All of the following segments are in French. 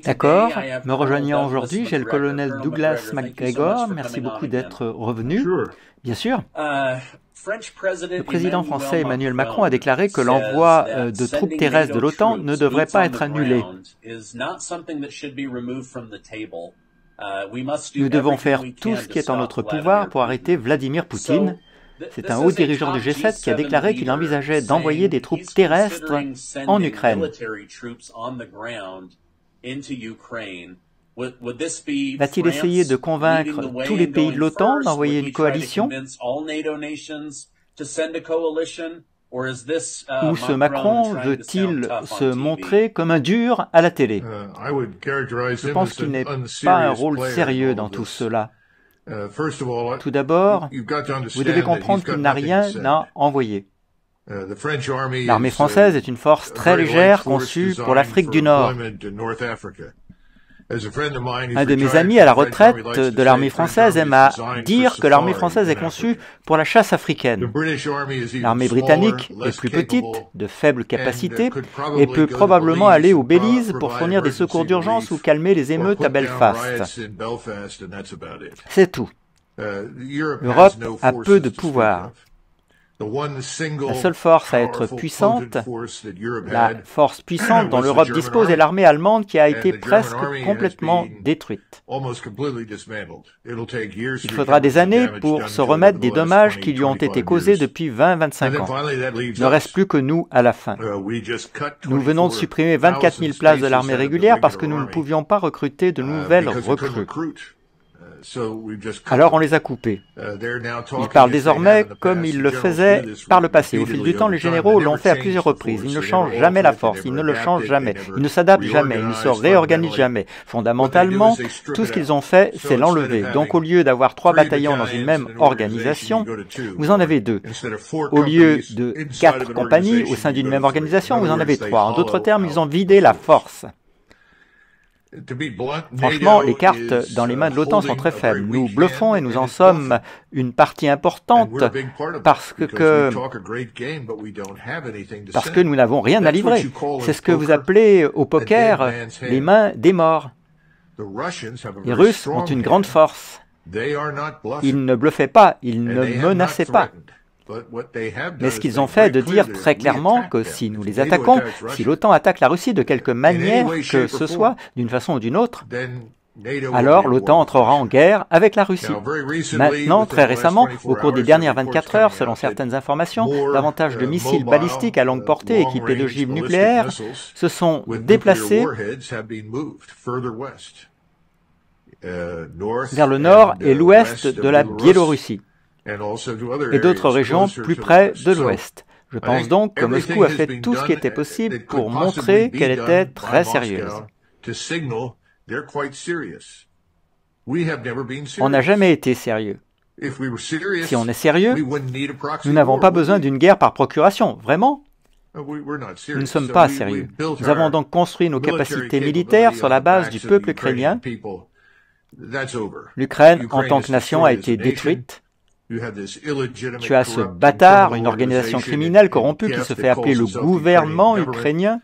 D'accord. Me rejoignant aujourd'hui, j'ai le colonel Douglas McGregor. Merci beaucoup d'être revenu. Bien sûr. Le président français Emmanuel Macron a déclaré que l'envoi de troupes terrestres de l'OTAN ne devrait pas être annulé. Nous devons faire tout ce qui est en notre pouvoir pour arrêter Vladimir Poutine. C'est un haut dirigeant du G7 qui a déclaré qu'il envisageait d'envoyer des troupes terrestres en Ukraine. Va-t-il essayer de convaincre tous les pays de l'OTAN d'envoyer une coalition? Ou ce Macron veut-il se montrer comme un dur à la télé? Je pense qu'il n'est pas un rôle sérieux dans tout cela. Tout d'abord, vous devez comprendre qu'il n'a rien à envoyer. L'armée française est une force très légère conçue pour l'Afrique du Nord. Un de mes amis à la retraite de l'armée française aime à dire que l'armée française est conçue pour la chasse africaine. L'armée britannique est plus petite, de faible capacité, et peut probablement aller au Belize pour fournir des secours d'urgence ou calmer les émeutes à Belfast. C'est tout. L'Europe a peu de pouvoir. La seule force à être puissante, la force puissante dont l'Europe dispose est l'armée allemande qui a été presque complètement détruite. Il faudra des années pour se remettre des dommages qui lui ont été causés depuis 20-25 ans. Il ne reste plus que nous à la fin. Nous venons de supprimer 24 000 places de l'armée régulière parce que nous ne pouvions pas recruter de nouvelles recrues. Alors on les a coupés. Ils parlent désormais comme ils le faisaient par le passé. Au fil du temps, les généraux l'ont fait à plusieurs reprises. Ils ne changent jamais la force, ils ne le changent jamais, ils ne s'adaptent jamais, ils ne se réorganisent jamais. Fondamentalement, tout ce qu'ils ont fait, c'est l'enlever. Donc au lieu d'avoir 3 bataillons dans une même organisation, vous en avez 2. Au lieu de 4 compagnies au sein d'une même organisation, vous en avez 3. En d'autres termes, ils ont vidé la force. Franchement, les cartes dans les mains de l'OTAN sont très faibles. Nous bluffons et nous en sommes une partie importante parce que nous n'avons rien à livrer. C'est ce que vous appelez au poker les mains des morts. Les Russes ont une grande force. Ils ne bluffaient pas, ils ne menaçaient pas. Mais ce qu'ils ont fait est de dire très clairement que si nous les attaquons, si l'OTAN attaque la Russie de quelque manière que ce soit, d'une façon ou d'une autre, alors l'OTAN entrera en guerre avec la Russie. Maintenant, très récemment, au cours des dernières 24 heures, selon certaines informations, davantage de missiles balistiques à longue portée équipés d'ogives nucléaires se sont déplacés vers le nord et l'ouest de la Biélorussie et d'autres régions plus près de l'ouest. Je pense donc que Moscou a fait tout ce qui était possible pour montrer qu'elle était très sérieuse. On n'a jamais été sérieux. Si on est sérieux, nous n'avons pas besoin d'une guerre par procuration, vraiment. Nous ne sommes pas sérieux. Nous avons donc construit nos capacités militaires sur la base du peuple ukrainien. L'Ukraine, en tant que nation, a été détruite. Tu as ce bâtard, une organisation criminelle corrompue qui se fait appeler le gouvernement ukrainien.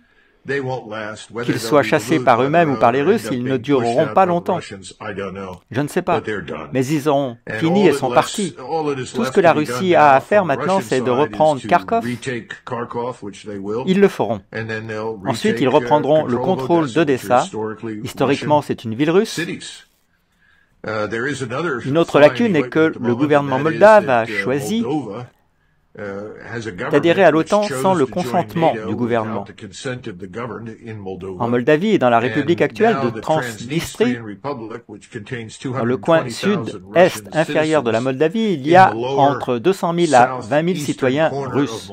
Qu'ils soient chassés par eux-mêmes ou par les Russes, ils ne dureront pas longtemps. Je ne sais pas. Mais ils ont fini et sont partis. Tout ce que la Russie a à faire maintenant, c'est de reprendre Kharkov. Ils le feront. Ensuite, ils reprendront le contrôle d'Odessa. Historiquement, c'est une ville russe. Une autre lacune est que le gouvernement moldave a choisi d'adhérer à l'OTAN sans le consentement du gouvernement. En Moldavie et dans la République actuelle de Transnistrie, dans le coin sud-est inférieur de la Moldavie, il y a entre 200 000 à 20 000 citoyens russes.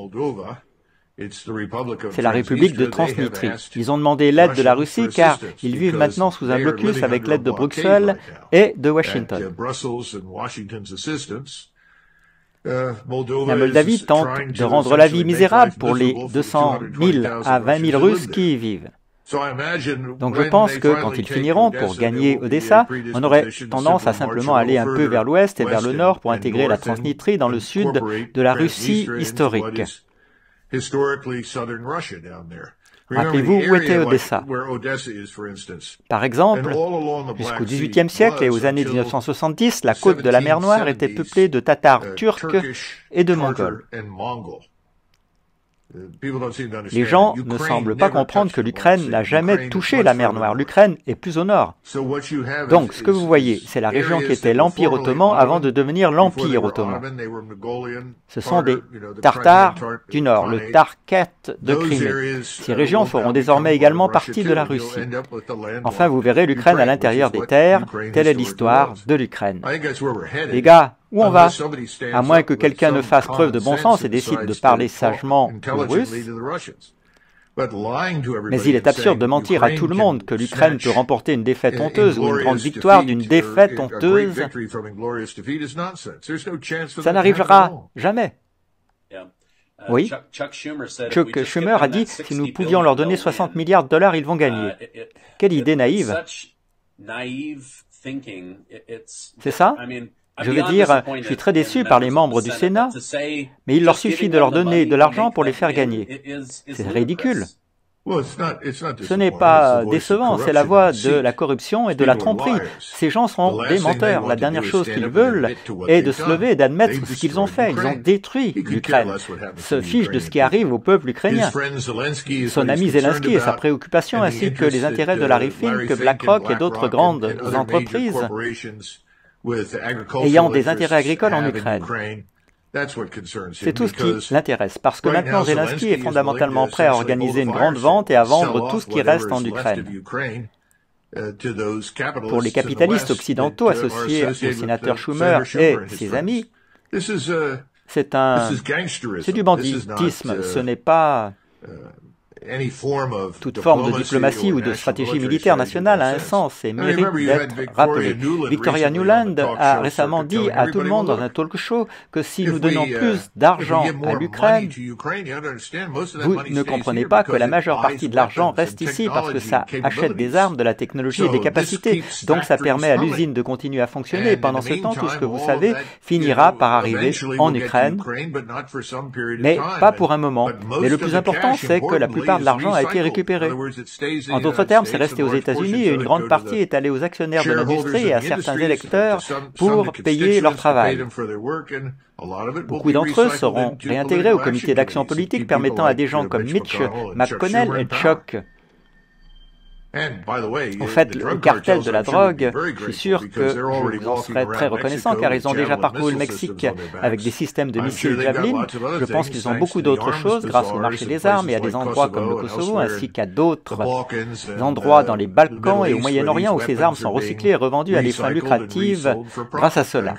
C'est la République de Transnistrie. Ils ont demandé l'aide de la Russie car ils vivent maintenant sous un blocus avec l'aide de Bruxelles et de Washington. La Moldavie tente de rendre la vie misérable pour les 200 000 à 20 000 Russes qui y vivent. Donc je pense que quand ils finiront pour gagner Odessa, on aurait tendance à simplement aller un peu vers l'ouest et vers le nord pour intégrer la Transnistrie dans le sud de la Russie historique. Rappelez-vous où était Odessa. Par exemple, jusqu'au XVIIIe siècle et aux années 1970, la côte de la mer Noire était peuplée de Tatars turcs et de Mongols. Les gens ne semblent pas comprendre que l'Ukraine n'a jamais touché la mer Noire. L'Ukraine est plus au nord. Donc, ce que vous voyez, c'est la région qui était l'Empire ottoman avant de devenir l'Empire ottoman. Ce sont des Tartares du nord, le Tarkat de Crimée. Ces régions feront désormais également partie de la Russie. Enfin, vous verrez l'Ukraine à l'intérieur des terres. Telle est l'histoire de l'Ukraine. Les gars, où on va? À moins que quelqu'un ne fasse preuve de bon sens et décide de parler sagement aux Russes. Mais il est absurde de mentir à tout le monde que l'Ukraine peut remporter une défaite honteuse ou une grande victoire d'une défaite honteuse. Ça n'arrivera jamais. Oui, Chuck Schumer a dit, si nous pouvions leur donner 60 milliards de dollars, ils vont gagner. Quelle idée naïve. C'est ça? Je veux dire, je suis très déçu par les membres du Sénat, mais il leur suffit de leur donner de l'argent pour les faire gagner. C'est ridicule. Ce n'est pas décevant, c'est la voie de la corruption et de la tromperie. Ces gens sont des menteurs. La dernière chose qu'ils veulent est de se lever et d'admettre ce qu'ils ont fait. Ils ont détruit l'Ukraine. Se fichent de ce qui arrive au peuple ukrainien. Son ami Zelensky et sa préoccupation, ainsi que les intérêts de Larry Fink, BlackRock et d'autres grandes entreprises ayant des intérêts agricoles en Ukraine. C'est tout ce qui l'intéresse, parce que maintenant Zelensky est fondamentalement prêt à organiser une grande vente et à vendre tout ce qui reste en Ukraine. Pour les capitalistes occidentaux associés au sénateur Schumer et ses amis, c'est du banditisme, ce n'est pas... Toute forme de diplomatie ou de stratégie militaire nationale a un sens et mérite d'être rappelée. Victoria Nuland a récemment dit à tout le monde dans un talk show que si nous donnons plus d'argent à l'Ukraine, vous ne comprenez pas que la majeure partie de l'argent reste ici parce que ça achète des armes, de la technologie et des capacités. Donc ça permet à l'usine de continuer à fonctionner et pendant ce temps, tout ce que vous savez finira par arriver en Ukraine, mais pas pour un moment. Mais le plus important, c'est que la plupart de l'argent a été récupéré. En d'autres termes, c'est resté aux États-Unis et une grande partie est allée aux actionnaires de l'industrie et à certains électeurs pour payer leur travail. Beaucoup d'entre eux seront réintégrés au comité d'action politique permettant à des gens comme Mitch McConnell et Chuck. Au fait, le cartel de la drogue, je suis sûr que je vous en serai très reconnaissant car ils ont déjà parcouru le Mexique avec des systèmes de missiles Javelin. Je pense qu'ils ont beaucoup d'autres choses grâce au marché des armes et à des endroits comme le Kosovo ainsi qu'à d'autres endroits dans les Balkans et au Moyen-Orient où ces armes sont recyclées et revendues à des fins lucratives grâce à cela.